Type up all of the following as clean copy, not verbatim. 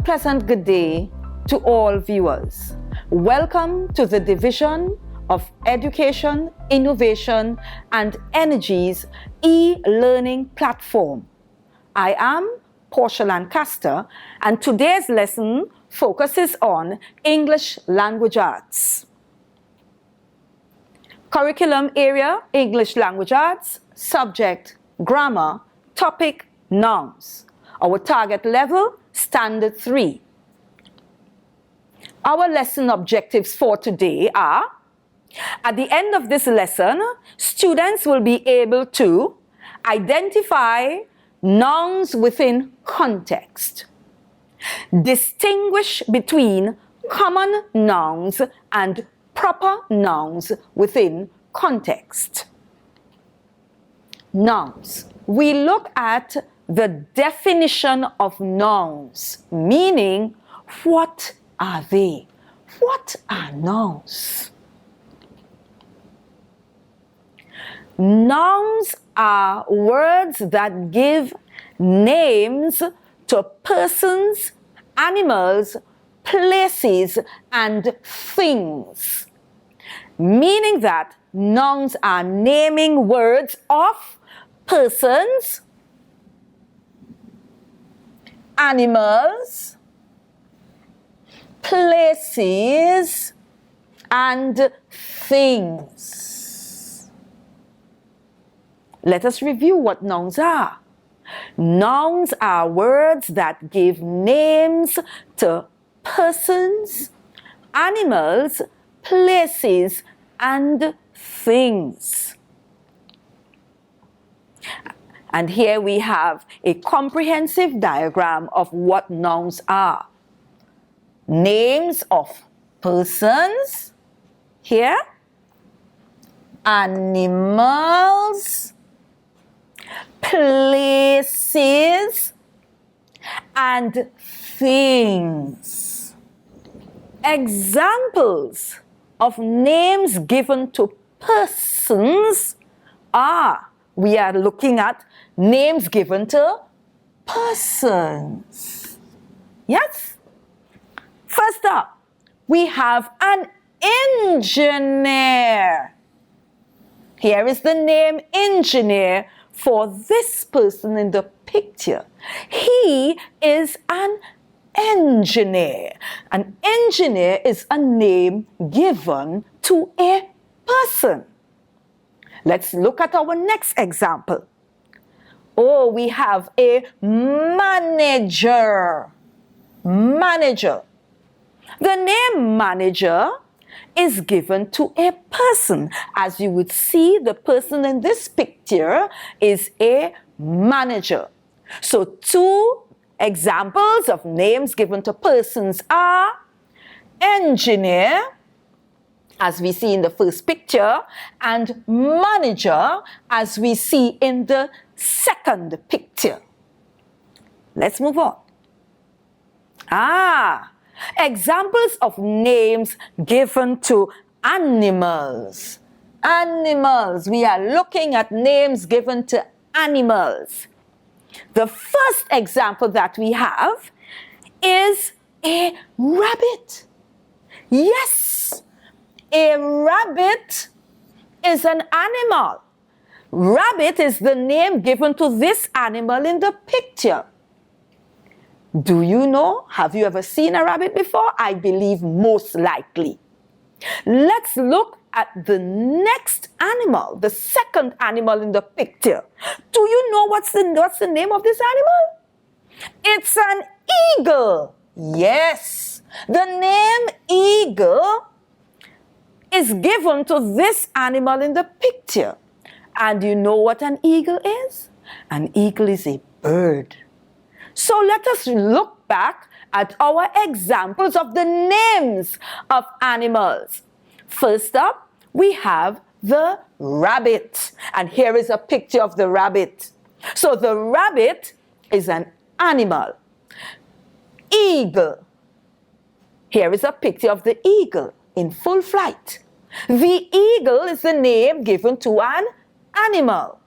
pleasant good day to all viewers. Welcome to the Division of Education, Innovation and Energy's e-learning platform. I am Portia Lancaster, and today's lesson focuses on English language arts. Curriculum area, English language arts, subject, grammar, topic, nouns. Our target level, standard 3. Our lesson objectives for today are: at the end of this lesson, students will be able to identify nouns within context, distinguish between common nouns and proper nouns within context. Nouns. We look at the definition of nouns, meaning what are they? What are nouns? Nouns are words that give names to persons, animals, places, and things. Meaning that nouns are naming words of persons, animals, places, and things. Let us review what nouns are. Nouns are words that give names to persons, animals, places, and things. And here we have a comprehensive diagram of what nouns are. Names of persons, here, animals, places, and things. Examples of names given to persons are, we are looking at names given to persons. Yes? First up, we have an engineer. Here is the name engineer for this person in the picture. He is an engineer. An engineer is a name given to a person. Let's look at our next example. Oh, we have a manager. Manager. The name manager is given to a person. As you would see, the person in this picture is a manager. So two examples of names given to persons are engineer, as we see in the first picture, and manager, as we see in the second picture. Let's move on. Examples of names given to animals. Animals. We are looking at names given to animals. The first example that we have is a rabbit. Yes, a rabbit is an animal. Rabbit is the name given to this animal in the picture. Do you know? Have you ever seen a rabbit before? I believe most likely. Let's look at the next animal, the second animal in the picture. Do you know what's the name of this animal? It's an eagle. Yes, the name eagle is given to this animal in the picture. And you know what an eagle is? An eagle is a bird. So let us look back at our examples of the names of animals. First up, we have the rabbit. And here is a picture of the rabbit. So the rabbit is an animal. Eagle. Here is a picture of the eagle in full flight. The eagle is the name given to an animal.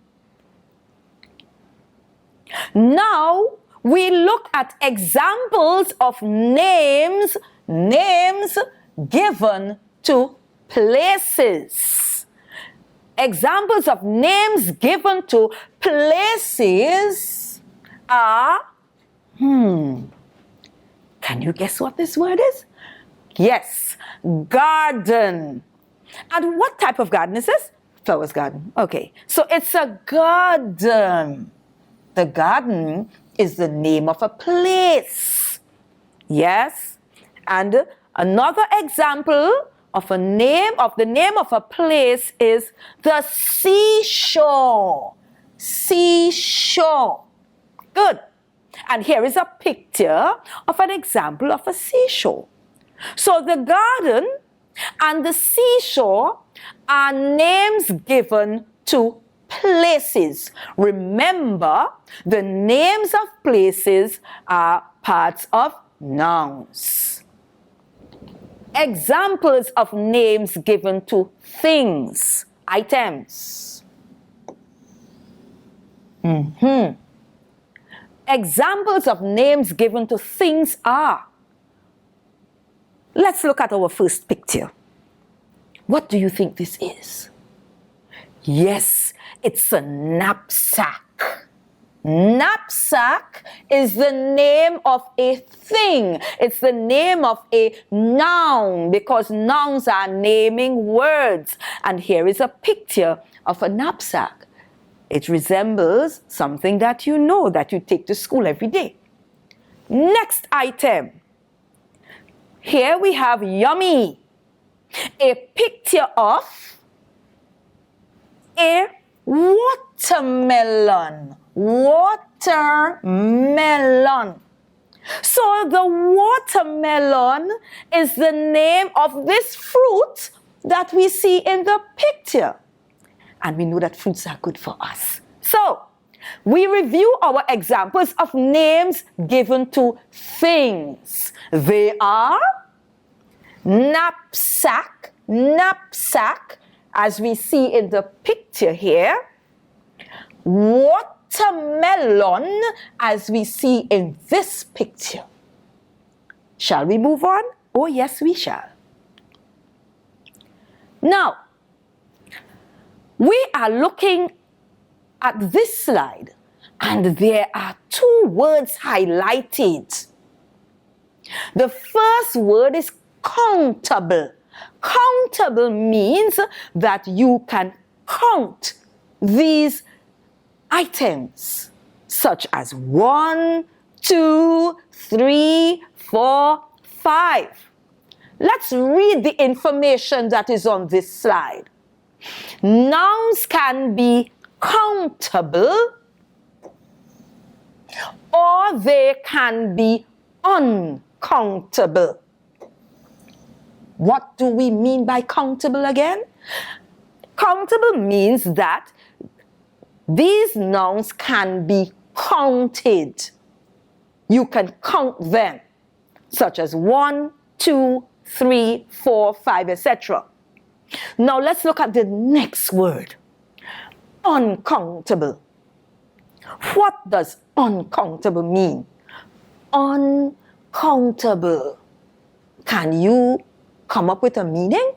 Now we look at examples of names given to places. Examples of names given to places are, can you guess what this word is? Yes, garden. And what type of garden is this? Flowers garden. Okay, so it's a garden. The garden is the name of a place. Yes, and another example of the name of a place is the seashore. Seashore. Good. And here is a picture of an example of a seashore. So the garden and the seashore are names given to places. Remember, the names of places are parts of nouns. Examples of names given to things, items. Examples of names given to things are. Let's look at our first picture. What do you think this is? Yes, it's a knapsack. Knapsack is the name of a thing. It's the name of a noun because nouns are naming words. And here is a picture of a knapsack. It resembles something that you know that you take to school every day. Next item. Here we have yummy. A picture of a watermelon. Watermelon. So the watermelon is the name of this fruit that we see in the picture. And we know that fruits are good for us. So, we review our examples of names given to things. They are knapsack, as we see in the picture here. Watermelon, as we see in this picture. Shall we move on? Oh, yes, we shall. Now, we are looking at this slide, and there are two words highlighted. The first word is countable. Countable means that you can count these items, such as 1, 2, 3, 4, 5. Let's read the information that is on this slide. Nouns can be countable or they can be uncountable. What do we mean by countable again? Countable means that these nouns can be counted. You can count them, such as 1, 2, 3, 4, 5, etc. Now let's look at the next word. Uncountable. What does uncountable mean? Uncountable. Can you come up with a meaning?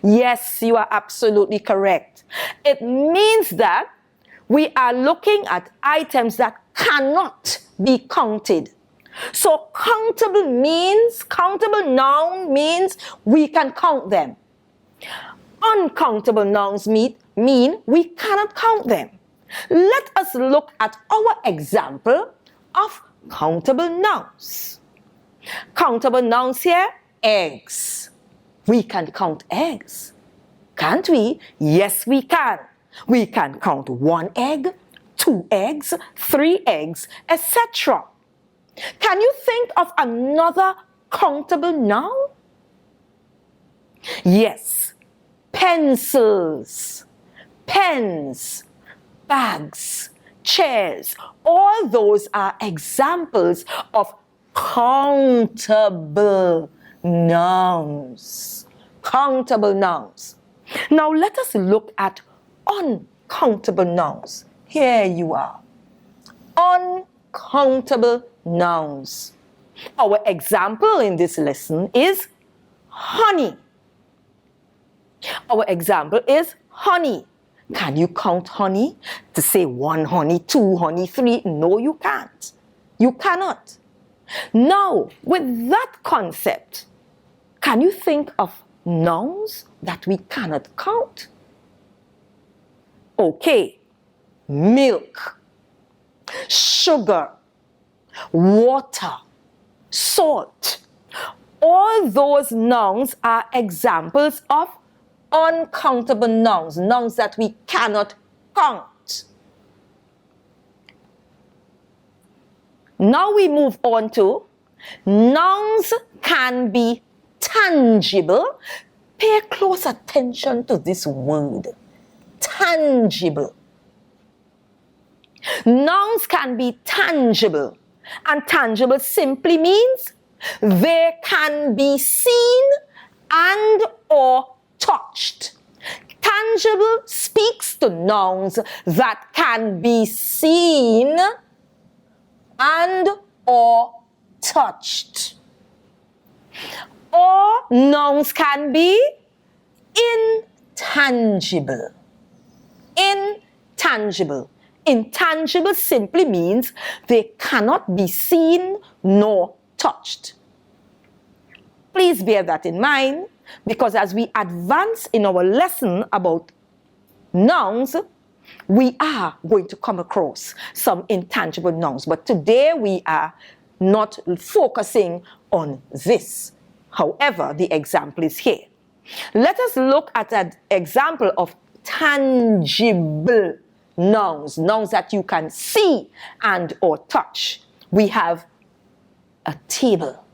Yes, you are absolutely correct. It means that we are looking at items that cannot be counted. So countable noun means we can count them. Uncountable nouns mean we cannot count them. Let us look at our example of countable nouns. Countable nouns here, eggs. We can count eggs. Can't we? Yes, we can. We can count 1 egg, 2 eggs, 3 eggs, etc. Can you think of another countable noun? Yes, pencils, pens, bags, chairs. All those are examples of countable nouns. Countable nouns. Now let us look at uncountable nouns. Here you are. uncountable nouns. Our example in this lesson is honey. Our example is honey. Can you count honey? To say 1 honey, 2 honey, 3? No, you can't. You cannot. Now, with that concept, can you think of nouns that we cannot count? Okay. Milk, sugar, water, salt. All those nouns are examples of uncountable nouns, nouns that we cannot count. Now we move on to nouns can be tangible. Pay close attention to this word, tangible. Nouns can be tangible, and tangible simply means they can be seen and or touched. Tangible speaks to nouns that can be seen and or touched. Or nouns can be intangible. Intangible. Intangible simply means they cannot be seen nor touched. Please bear that in mind, because as we advance in our lesson about nouns, we are going to come across some intangible nouns. But today we are not focusing on this. However, the example is here. Let us look at an example of tangible nouns, nouns that you can see and or touch. We have a table.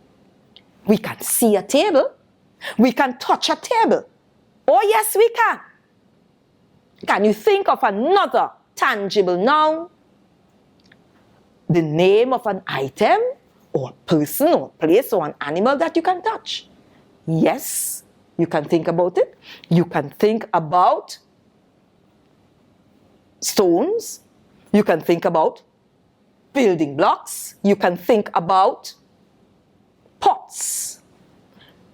We can see a table. We can touch a table. Oh yes, we can. Can you think of another tangible noun? The name of an item or person or place or an animal that you can touch. Yes, you can think about it. You can think about stones. You can think about building blocks. You can think about pots.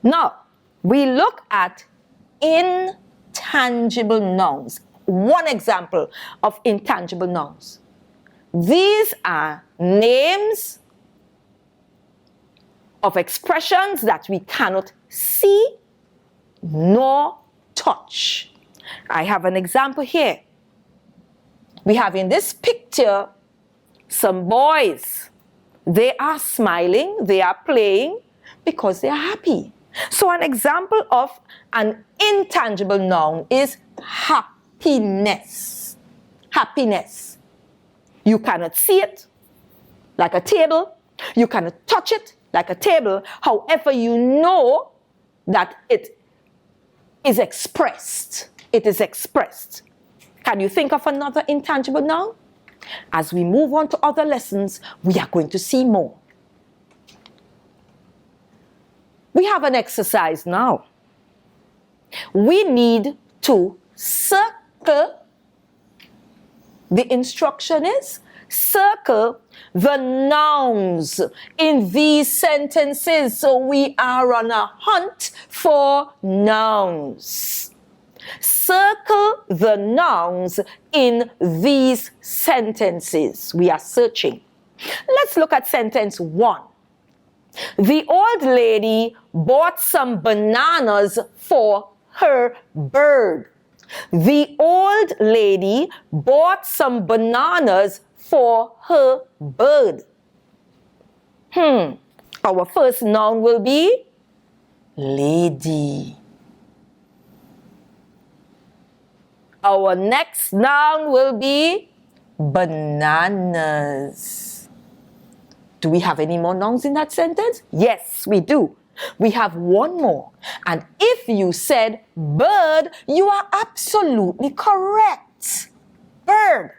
Now, we look at intangible nouns. One example of intangible nouns. These are names of expressions that we cannot see nor touch. I have an example here. We have in this picture some boys. They are smiling, they are playing because they are happy. So an example of an intangible noun is happiness. Happiness. You cannot see it like a table. You cannot touch it like a table. However, you know that it is expressed. It is expressed. Can you think of another intangible noun? As we move on to other lessons, we are going to see more. We have an exercise now. We need to circle. The instruction is circle the nouns in these sentences. So we are on a hunt for nouns. Circle the nouns in these sentences. We are searching. Let's look at sentence 1. The old lady bought some bananas for her bird. The old lady bought some bananas for her bird. Our first noun will be lady. Our next noun will be bananas. Do we have any more nouns in that sentence? Yes, we do. We have one more. And if you said bird, you are absolutely correct. Bird.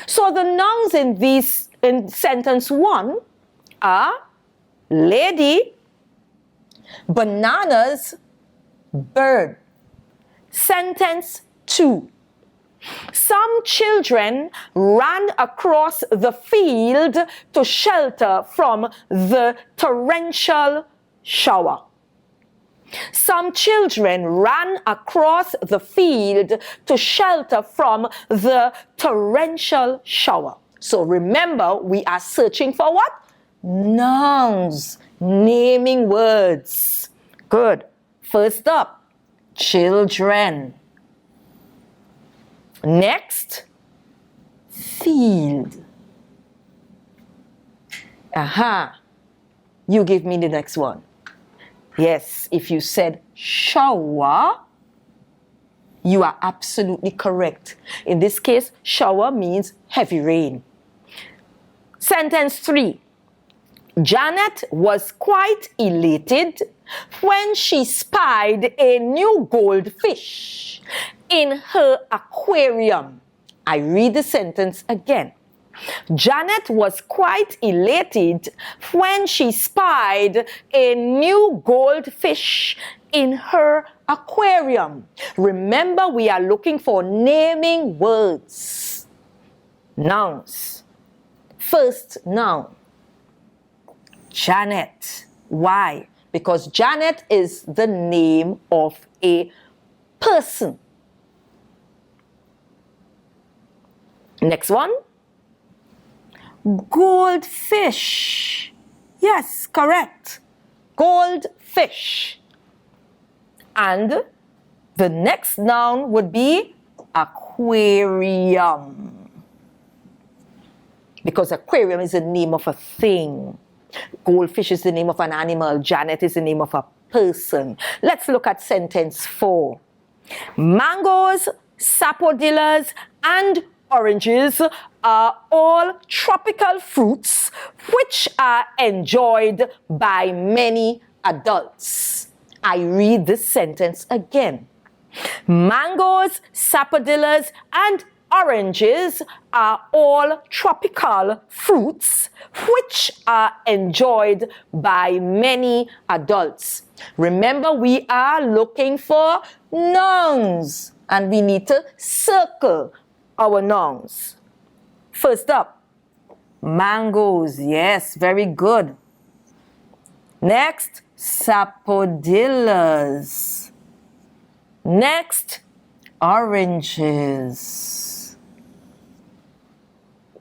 So the nouns in sentence 1 are lady, bananas, bird. Sentence 2. Some children ran across the field to shelter from the torrential shower. Some children ran across the field to shelter from the torrential shower. So remember, we are searching for what? Nouns, naming words. Good. First up, children. Next, field. Aha. You give me the next one. Yes, if you said shower, you are absolutely correct. In this case, shower means heavy rain. Sentence 3. Janet was quite elated when she spied a new goldfish in her aquarium. I read the sentence again. Janet was quite elated when she spied a new goldfish in her aquarium. Remember, we are looking for naming words. Nouns. First noun, Janet. Why? Because Janet is the name of a person. Next one. Goldfish. Yes, correct. Goldfish. And the next noun would be aquarium. Because aquarium is the name of a thing. Goldfish is the name of an animal. Janet is the name of a person. Let's look at sentence 4. Mangoes, sapodillas, and oranges are all tropical fruits which are enjoyed by many adults. I read this sentence again. Mangoes, sapodillas, and oranges are all tropical fruits which are enjoyed by many adults. Remember, we are looking for nouns and we need to circle our nouns. First up, mangoes. Yes, very good. Next, sapodillas. Next, oranges.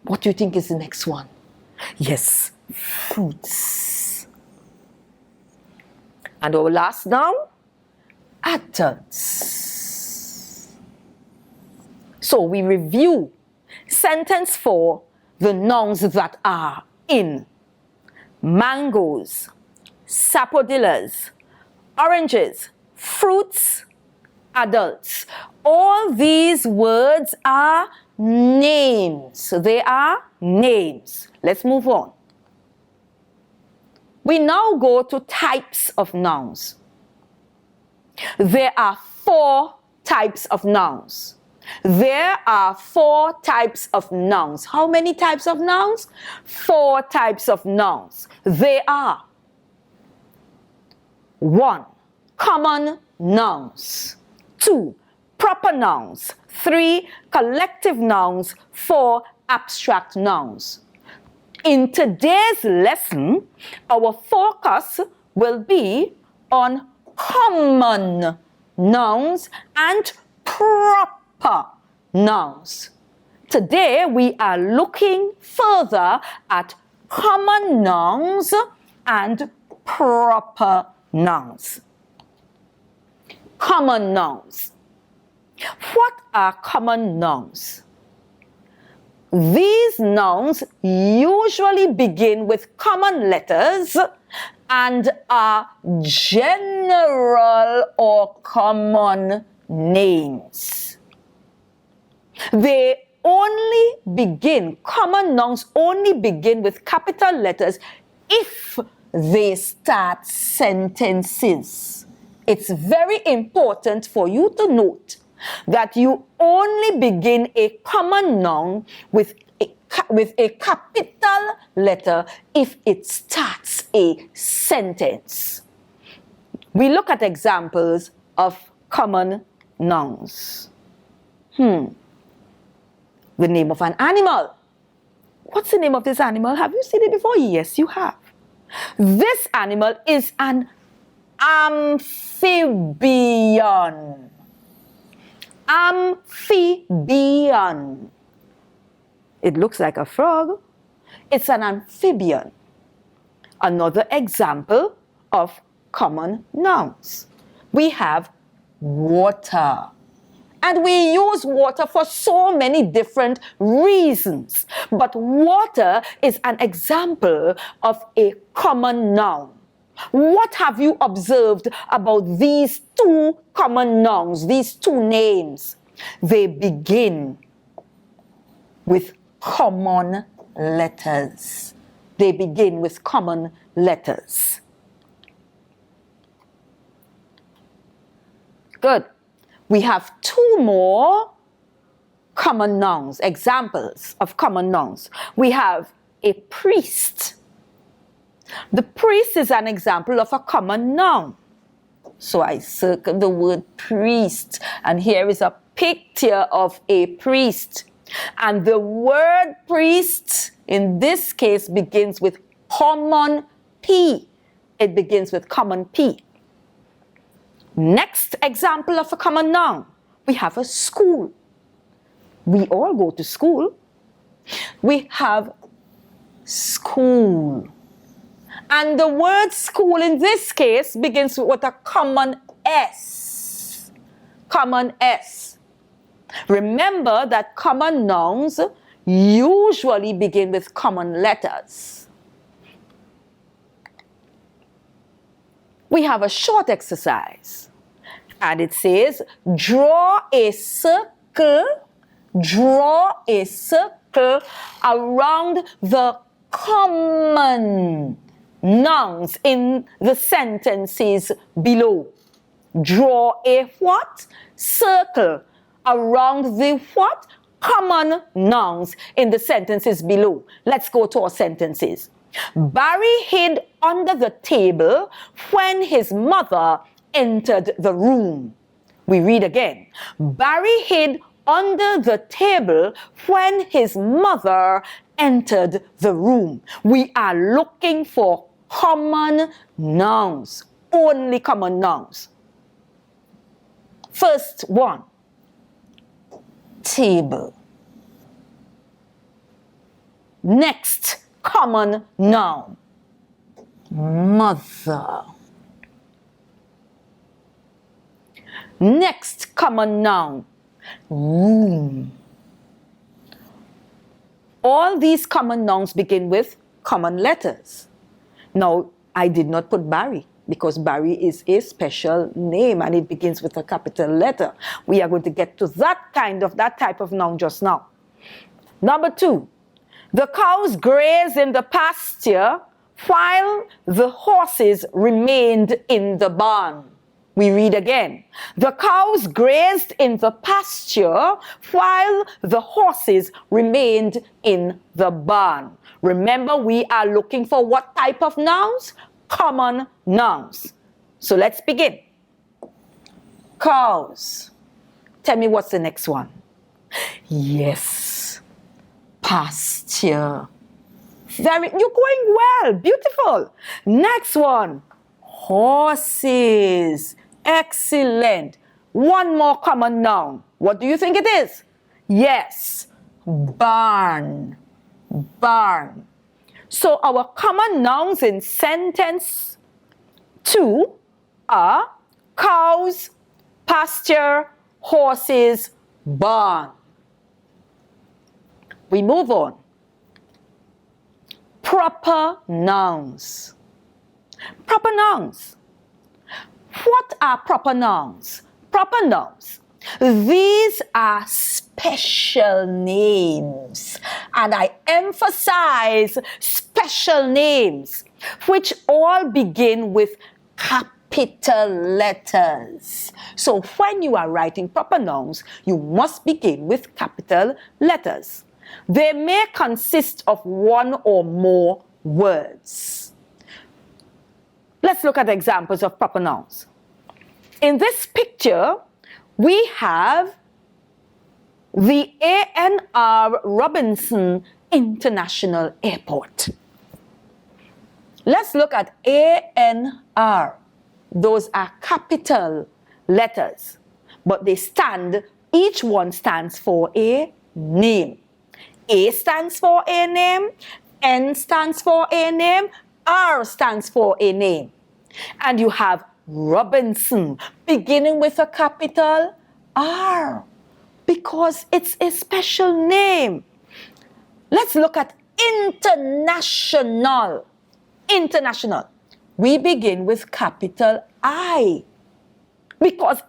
What do you think is the next one? Yes, fruits. And our last noun, adults. So we review sentence 4, the nouns that are in mangoes, sapodillas, oranges, fruits, adults. All these words are names. They are names. Let's move on. We now go to types of nouns. There are 4 types of nouns. There are 4 types of nouns. How many types of nouns? 4 types of nouns. They are 1. Common nouns. 2. Proper nouns. 3. Collective nouns. 4. Abstract nouns. In today's lesson, our focus will be on common nouns and proper nouns. Today, we are looking further at common nouns and proper nouns. Common nouns. What are common nouns? These nouns usually begin with common letters and are general or common names. Common nouns only begin with capital letters if they start sentences. It's very important for you to note that you only begin a common noun with a capital letter if it starts a sentence. We look at examples of common nouns. the name of an animal. What's the name of this animal? Have you seen it before? Yes, you have. This animal is an amphibian. Amphibian. It looks like a frog. It's an amphibian. Another example of common nouns. We have water. And we use water for so many different reasons. But water is an example of a common noun. What have you observed about these two common nouns, these two names? They begin with common letters. They begin with common letters. Good. We have two more common nouns, examples of common nouns. We have a priest. The priest is an example of a common noun. So I circle the word priest, and here is a picture of a priest. And the word priest in this case begins with common P. It begins with common P. Next example of a common noun, we have a school. We all go to school. We have school. And the word school in this case begins with a common S. Common S. Remember that common nouns usually begin with common letters. We have a short exercise. And it says, draw a circle around the common nouns in the sentences below. Draw a what? Circle around the what? Common nouns in the sentences below. Let's go to our sentences. Barry hid under the table when his mother entered the room. We read again. Barry hid under the table when his mother entered the room. We are looking for common nouns, only common nouns. First one, table. Next common noun, mother. Next common noun, room. All these common nouns begin with common letters. Now, I did not put Barry because Barry is a special name and it begins with a capital letter. We are going to get to that type of noun just now. Number two, the cows grazed in the pasture while the horses remained in the barn. We read again. The cows grazed in the pasture while the horses remained in the barn. Remember, we are looking for what type of nouns? Common nouns. So let's begin. Cows. Tell me what's the next one. Yes. Pasture. You're going well. Beautiful. Next one. Horses. Excellent. One more common noun. What do you think it is? Yes. Barn. Barn. So our common nouns in sentence 2 are cows, pasture, horses, barn. We move on. Proper nouns. Proper nouns. What are proper nouns? Proper nouns. These are special names. And I emphasize special names, which all begin with capital letters. So when you are writing proper nouns, you must begin with capital letters. They may consist of one or more words. Let's look at examples of proper nouns. In this picture, we have The A.N.R. Robinson International Airport. Let's look at A.N.R. Those are capital letters, but each one stands for a name. A stands for a name, N stands for a name, R stands for a name. And you have Robinson, beginning with a capital R, because it's a special name. Let's look at international. International. We begin with capital I, because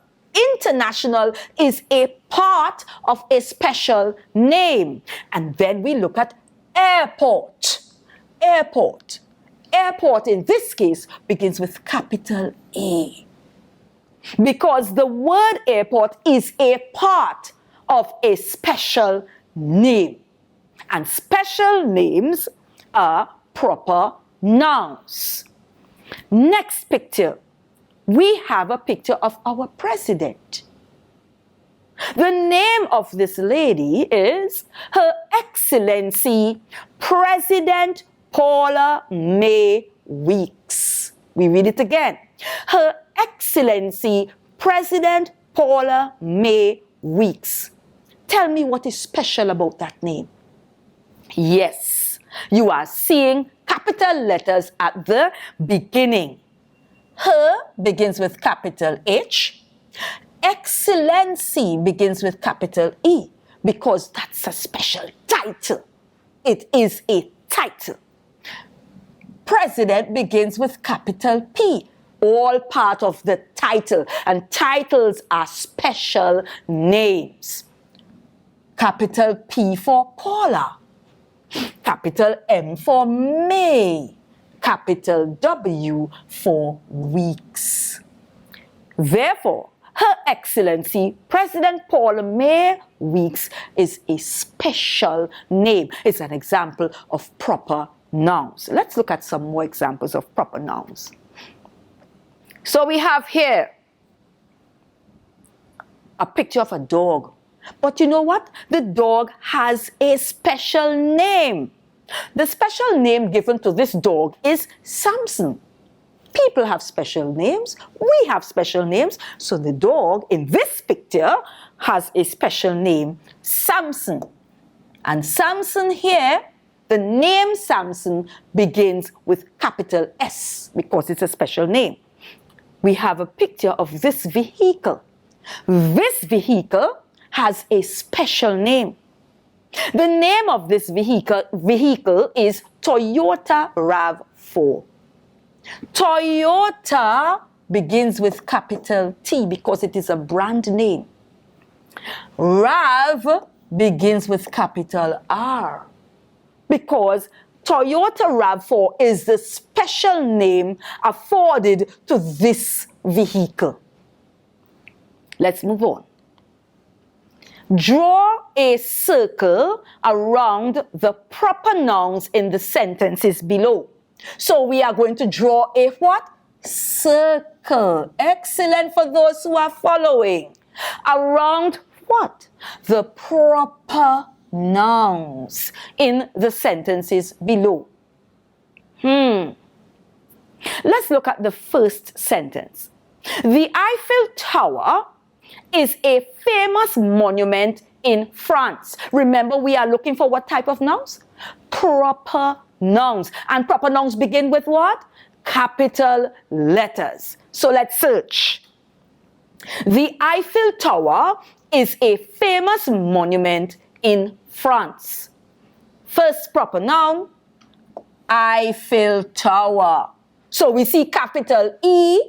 international is a part of a special name. And then we look at airport. Airport. Airport in this case begins with capital A, because the word airport is a part of a special name. And special names are proper nouns. Next picture. We have a picture of our president. The name of this lady is Her Excellency President Paula May Weeks. We read it again. Her Excellency President Paula May Weeks. Tell me what is special about that name. Yes, you are seeing capital letters at the beginning. Her begins with capital H. Excellency begins with capital E, because that's a special title. It is a title. President begins with capital P, all part of the title, and titles are special names. Capital P for Paula, capital M for May, capital W for Weeks. Therefore, Her Excellency President Paula May Weeks is a special name. It's an example of proper nouns. Let's look at some more examples of proper nouns. So we have here a picture of a dog. But you know what? The dog has a special name. The special name given to this dog is Samson. People have special names. We have special names. So the dog in this picture has a special name, Samson. And Samson here, the name Samson begins with capital S because it's a special name. We have a picture of this vehicle. This vehicle has a special name. The name of this vehicle is Toyota RAV4. Toyota begins with capital T because it is a brand name. RAV begins with capital R because Toyota RAV4 is the special name afforded to this vehicle. Let's move on. Draw a circle around the proper nouns in the sentences below. So we are going to draw a what? Circle. Excellent for those who are following. Around what? The proper nouns in the sentences below. Let's look at the first sentence. The Eiffel Tower is a famous monument in France. Remember, we are looking for what type of nouns? Proper nouns. And proper nouns begin with what? Capital letters. So let's search. The Eiffel Tower is a famous monument in France. First proper noun, Eiffel Tower. So we see capital E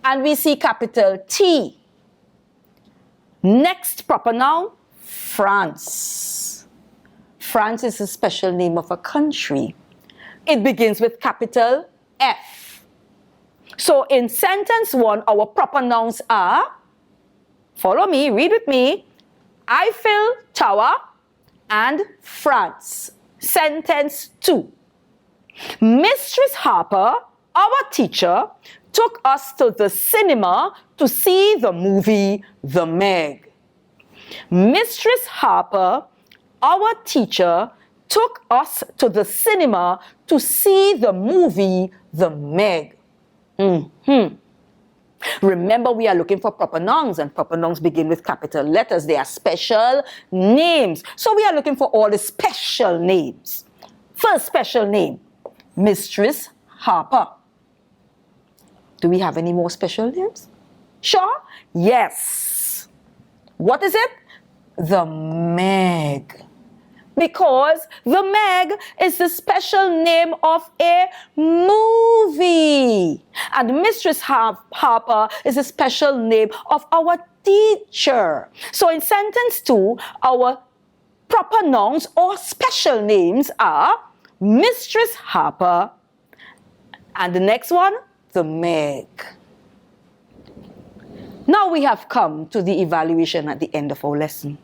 and we see capital T. Next proper noun, France. France is a special name of a country. It begins with capital F. So in sentence 1, our proper nouns are, follow me, read with me, Eiffel Tower and France. Sentence 2. Mistress Harper, our teacher, took us to the cinema to see the movie The Meg. Mistress Harper, our teacher, took us to the cinema to see the movie The Meg. Remember, we are looking for proper nouns, and proper nouns begin with capital letters. They are special names. So we are looking for all the special names. First special name, Mistress Harper. Do we have any more special names? Sure? Yes. What is it? The Meg. Because the Meg is the special name of a movie. And Mistress Harper is a special name of our teacher. So in sentence 2, our proper nouns or special names are Mistress Harper and the next one, the Meg. Now we have come to the evaluation at the end of our lesson.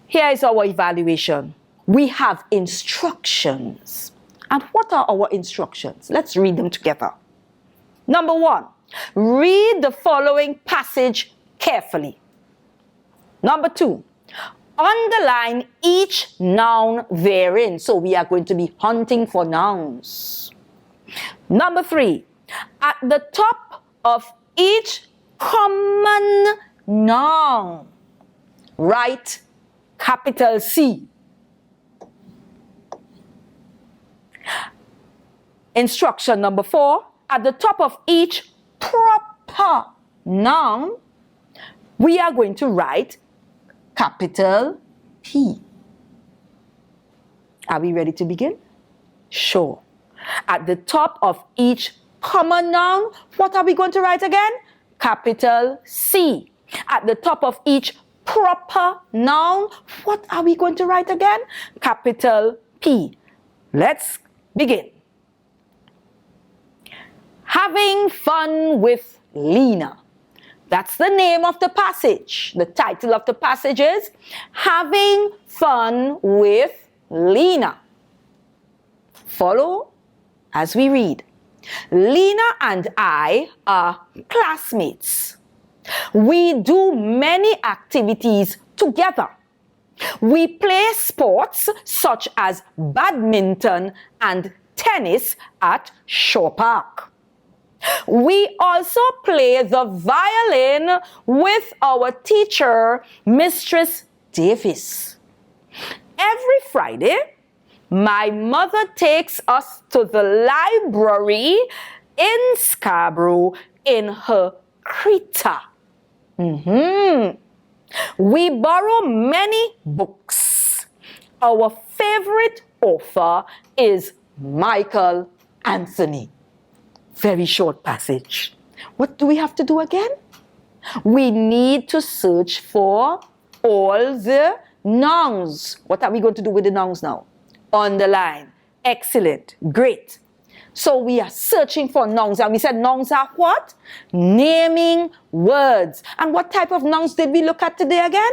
Here is our evaluation. We have instructions. And what are our instructions? Let's read them together. Number 1, read the following passage carefully. Number 2, underline each noun therein. So we are going to be hunting for nouns. Number 3, at the top of each common noun, write capital C. Instruction number 4, at the top of each proper noun, we are going to write capital P. Are we ready to begin? Sure. At the top of each common noun, what are we going to write again? Capital C. At the top of each proper noun, what are we going to write again? Capital P. Let's begin. Having fun with Lena. That's the name of the passage. The title of the passage is Having Fun with Lena. Follow as we read. Lena and I are classmates. We do many activities together. We play sports such as badminton and tennis at Shore Park. We also play the violin with our teacher, Mistress Davis. Every Friday, my mother takes us to the library in Scarborough in her Creta. We borrow many books. Our favorite author is Michael Anthony. Very short passage. What do we have to do again? We need to search for all the nouns. What are we going to do with the nouns now? Underline. Excellent. Great. So we are searching for nouns, and we said nouns are what? Naming words. And what type of nouns did we look at today again?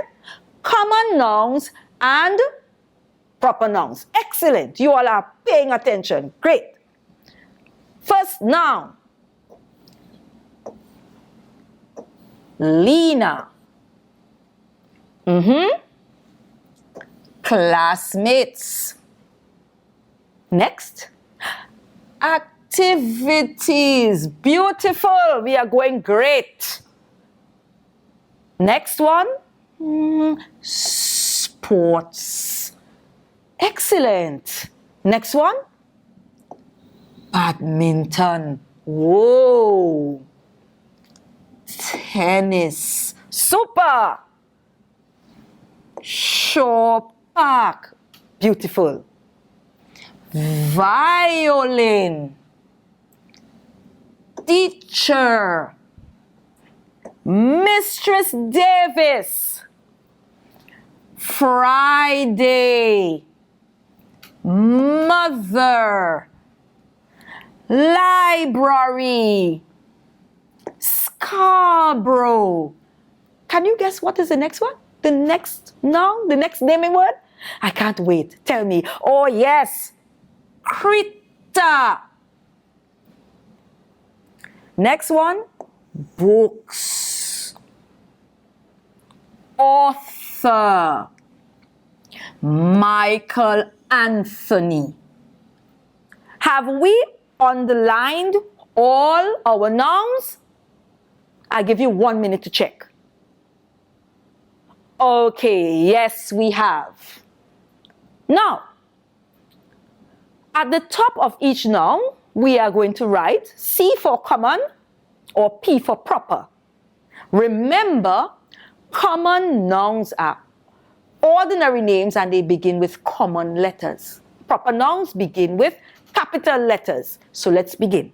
Common nouns and proper nouns. Excellent. You all are paying attention. Great. First noun. Lena. Classmates. Next. Activities. Beautiful. We are going great. Next one. Sports. Excellent. Next one. Badminton. Whoa. Tennis. Super. Shore Park. Beautiful. Violin. Teacher. Mistress Davis. Friday. Mother. Library. Scarborough. Can you guess what is the next one? The next noun? The next naming word? I can't wait. Tell me. Oh, yes. Creta. Next one. Books. author. Michael Anthony. Have we underlined all our nouns? I'll give you 1 minute to check. Okay, yes, we have. Now, at the top of each noun, we are going to write C for common or P for proper. Remember, common nouns are ordinary names and they begin with common letters. Proper nouns begin with capital letters. So let's begin.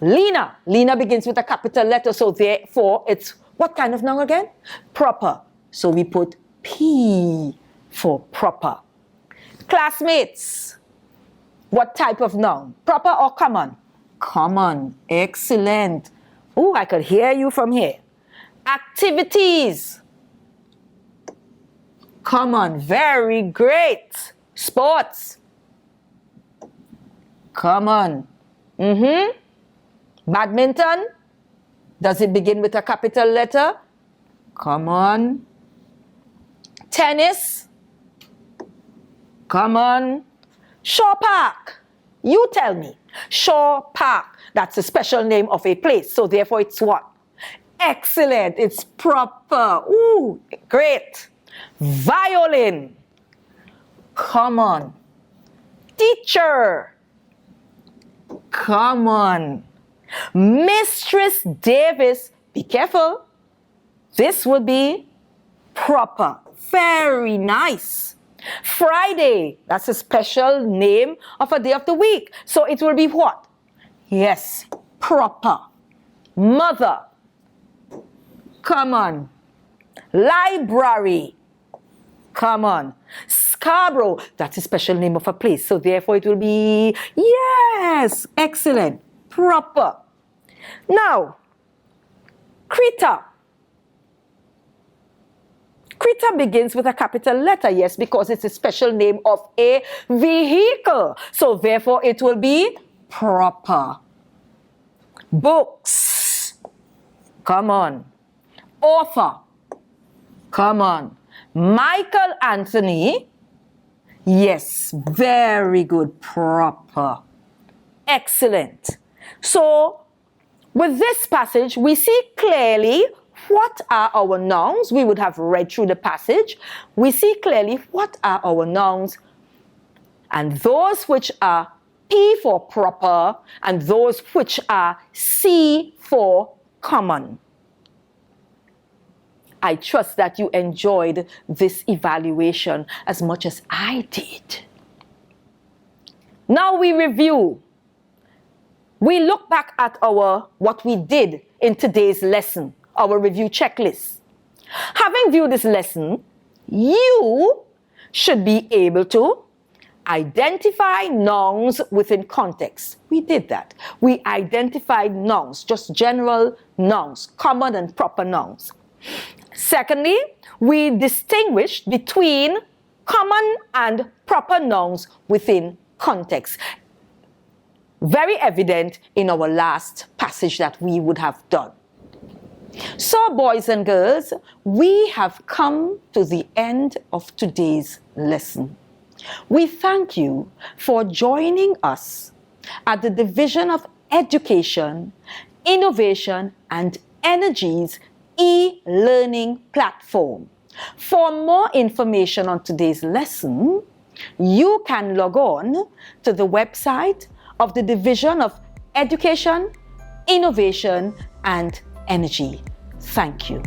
Lena. Lena begins with a capital letter, so therefore it's what kind of noun again? Proper. So we put P for proper. Classmates. What type of noun? Proper or common? Common. Excellent. Oh, I could hear you from here. Activities. Common. Very great. Sports. Common. Badminton. Does it begin with a capital letter? Common. Tennis. Common. Shore Park. You tell me. Shore Park. That's a special name of a place. So therefore it's what? Excellent. It's proper. Ooh, great. Violin. Common. Teacher. Common. Mistress Davis. Be careful. This would be proper. Very nice. Friday. That's a special name of a day of the week. So it will be what? Yes, proper. Mother. Common. Library. Common. Scarborough. That's a special name of a place. So therefore it will be, yes, excellent. Proper. Now, Creta. Creta begins with a capital letter, yes, because it's a special name of a vehicle. So therefore it will be proper. Books. Come on. Author. Come on. Michael Anthony. Yes, very good. Proper. Excellent. So with this passage, we see clearly what are our nouns. We would have read through the passage. We see clearly what are our nouns, and those which are P for proper and those which are C for common. I trust that you enjoyed this evaluation as much as I did. Now we review. We look back at what we did in today's lesson, our review checklist. Having viewed this lesson, you should be able to identify nouns within context. We did that. We identified nouns, just general nouns, common and proper nouns. Secondly, we distinguished between common and proper nouns within context. Very evident in our last passage that we would have done. So, boys and girls, we have come to the end of today's lesson. We thank you for joining us at the Division of Education, Innovation and Energy's e-learning platform. For more information on today's lesson, you can log on to the website of the Division of Education, Innovation and Energy. Thank you.